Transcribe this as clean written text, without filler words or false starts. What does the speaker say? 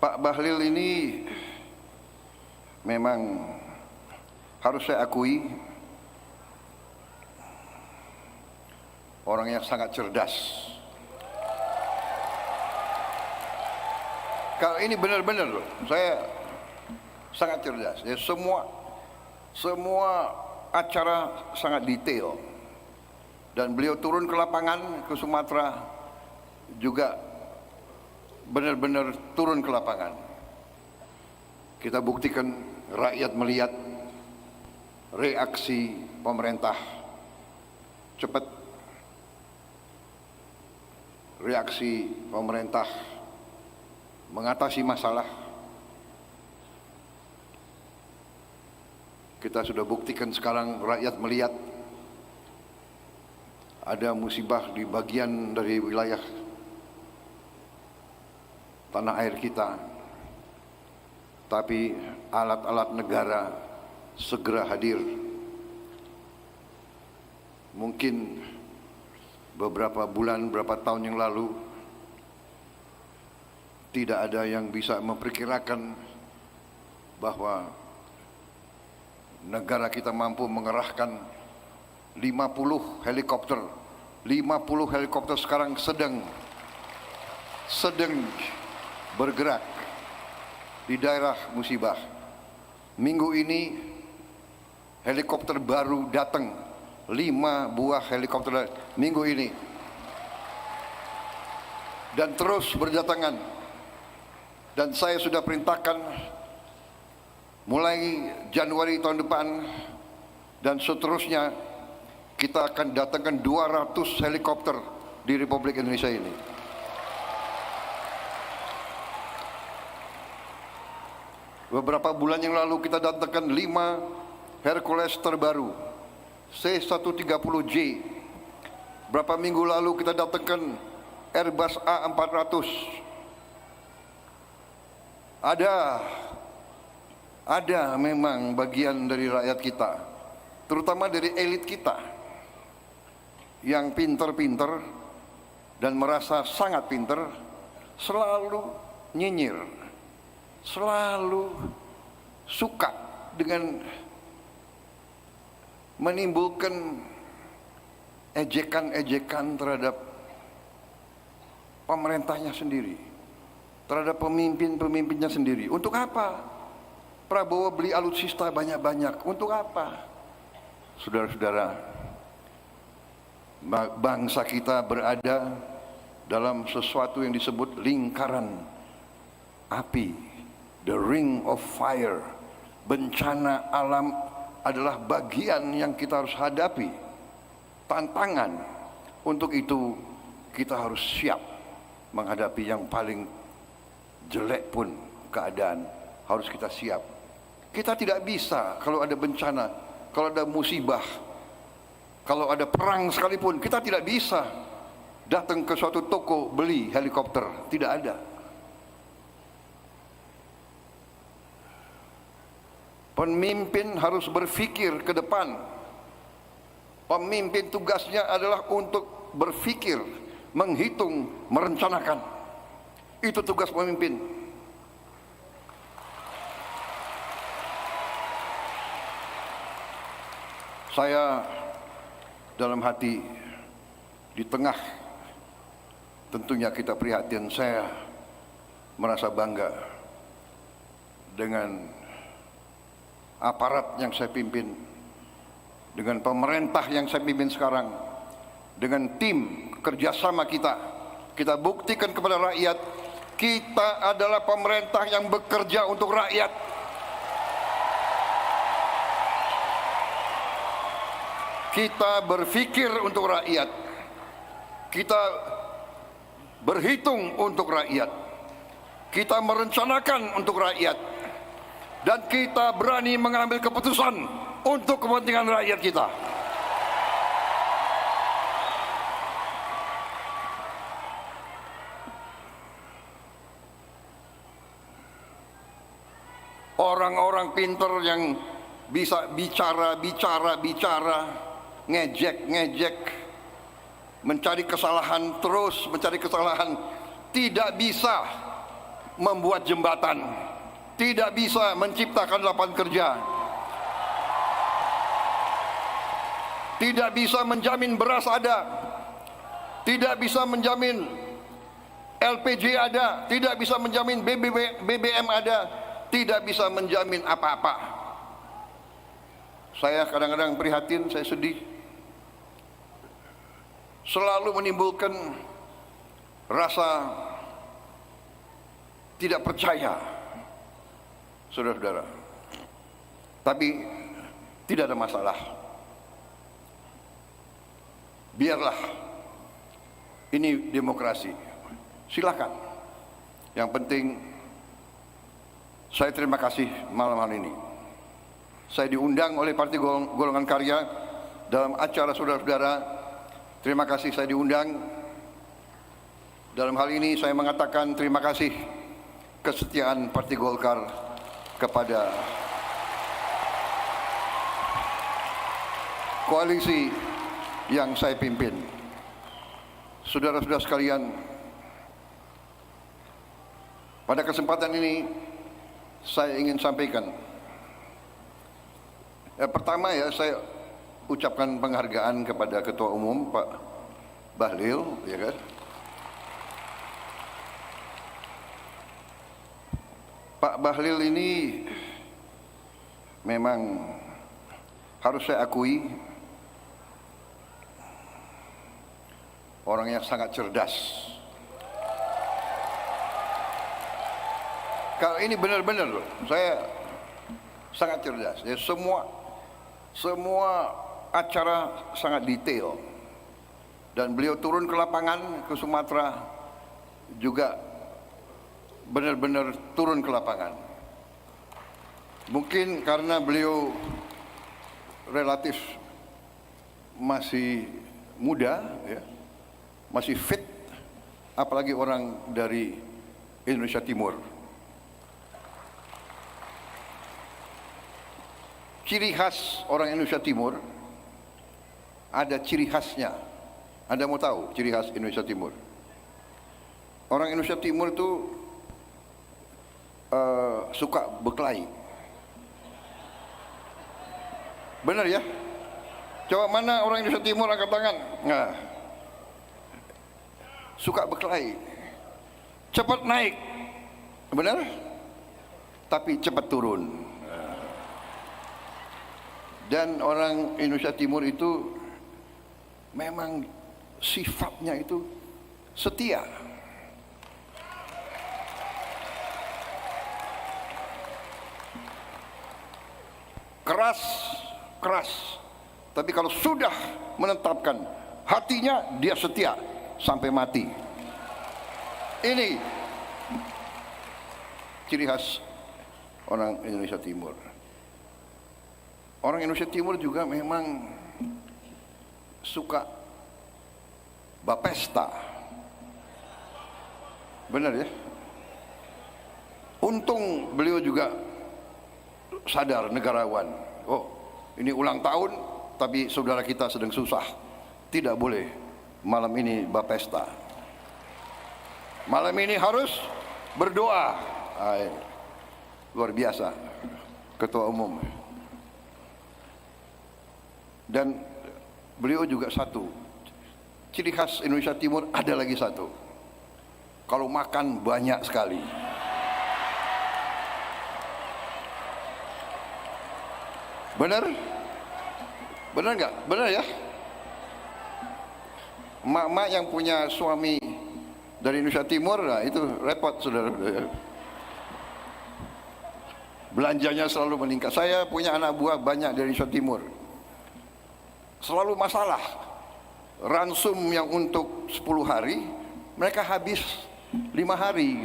Pak Bahlil ini memang harus saya akui orang yang sangat cerdas. Kalau ini benar-benar loh, saya sangat cerdas. Ya, semua acara sangat detail. Dan beliau turun ke lapangan ke Sumatera juga benar-benar turun ke lapangan. Kita buktikan, rakyat melihat reaksi pemerintah cepat, reaksi pemerintah mengatasi masalah. Kita sudah buktikan sekarang rakyat melihat ada musibah di bagian dari wilayah tanah air kita, tapi alat-alat negara segera hadir. Mungkin beberapa bulan, beberapa tahun yang lalu tidak ada yang bisa memperkirakan bahwa negara kita mampu mengerahkan 50 helikopter. 50 helikopter sekarang sedang bergerak di daerah musibah. Minggu ini helikopter baru datang, 5 buah helikopter minggu ini, dan terus berdatangan. Dan saya sudah perintahkan mulai Januari tahun depan dan seterusnya kita akan datangkan 200 helikopter di Republik Indonesia ini. Beberapa bulan yang lalu kita datangkan 5 Hercules terbaru C-130J. Berapa minggu lalu kita datangkan Airbus A400. Ada memang bagian dari rakyat kita, terutama dari elit kita, yang pinter-pinter dan merasa sangat pinter, selalu nyinyir, selalu suka dengan menimbulkan ejekan-ejekan terhadap pemerintahnya sendiri, terhadap pemimpin-pemimpinnya sendiri. Untuk apa Prabowo beli alutsista banyak-banyak? Untuk apa? Saudara-saudara, bangsa kita berada dalam sesuatu yang disebut lingkaran api, the ring of fire. Bencana alam adalah bagian yang kita harus hadapi, tantangan. Untuk itu kita harus siap menghadapi yang paling jelek pun keadaan, harus kita siap. Kita tidak bisa kalau ada bencana, kalau ada musibah, kalau ada perang sekalipun, kita tidak bisa datang ke suatu toko beli helikopter, tidak ada. Pemimpin harus berpikir ke depan. Pemimpin tugasnya adalah untuk berpikir, menghitung, merencanakan. Itu tugas pemimpin. Saya dalam hati, di tengah tentunya kita prihatin, saya merasa bangga dengan aparat yang saya pimpin, dengan pemerintah yang saya pimpin sekarang, dengan tim kerjasama kita. Kita buktikan kepada rakyat, kita adalah pemerintah yang bekerja untuk rakyat. Kita berpikir untuk rakyat, kita berhitung untuk rakyat, kita merencanakan untuk rakyat, dan kita berani mengambil keputusan untuk kepentingan rakyat kita. Orang-orang pinter yang bisa bicara, ngejek, mencari kesalahan, terus mencari kesalahan, tidak bisa membuat jembatan, tidak bisa menciptakan lapangan kerja, tidak bisa menjamin beras ada, tidak bisa menjamin LPG ada, tidak bisa menjamin BBM ada, tidak bisa menjamin apa-apa. Saya kadang-kadang prihatin, saya sedih. Selalu menimbulkan rasa tidak percaya, saudara-saudara. Tapi tidak ada masalah. Biarlah, ini demokrasi. Silakan. Yang penting, saya terima kasih malam hari ini. Saya diundang oleh Partai Golongan Karya dalam acara saudara-saudara. Terima kasih saya diundang. Dalam hal ini saya mengatakan terima kasih kesetiaan Partai Golkar kepada koalisi yang saya pimpin. Saudara-saudara sekalian, pada kesempatan ini saya ingin sampaikan, pertama saya ucapkan penghargaan kepada Ketua Umum Pak Bahlil, ya kan? Pak Bahlil ini memang harus saya akui orang yang sangat cerdas. Kalau ini benar-benar loh, saya sangat cerdas. Ya, semua acara sangat detail, dan beliau turun ke lapangan ke Sumatera juga benar-benar turun ke lapangan. Mungkin karena beliau relatif masih muda, ya, masih fit, apalagi orang dari Indonesia Timur. Ciri khas orang Indonesia Timur, ada ciri khasnya. Anda mau tahu ciri khas Indonesia Timur? Orang Indonesia Timur itu suka berkelahi. Benar ya? Coba mana orang Indonesia Timur angkat tangan? Nah, suka berkelahi. Cepat naik, benar? Tapi cepat turun. Dan orang Indonesia Timur itu memang sifatnya itu setia. Keras. Tapi kalau sudah menetapkan hatinya, dia setia sampai mati. Ini ciri khas orang Indonesia Timur. Orang Indonesia Timur juga memang suka bapesta. Benar ya? Untung beliau juga sadar, negarawan. Oh, ini ulang tahun, tapi saudara kita sedang susah. Tidak boleh malam ini bapesta. Malam ini harus berdoa. Luar biasa, Ketua Umum. Dan beliau juga satu, ciri khas Indonesia Timur ada lagi satu, kalau makan banyak sekali. Benar? Benar nggak? Benar ya? Mak-mak yang punya suami dari Indonesia Timur, nah itu repot, saudara. Belanjanya selalu meningkat. Saya punya anak buah banyak dari Indonesia Timur. Selalu masalah. Ransum yang untuk 10 hari, mereka habis 5 hari.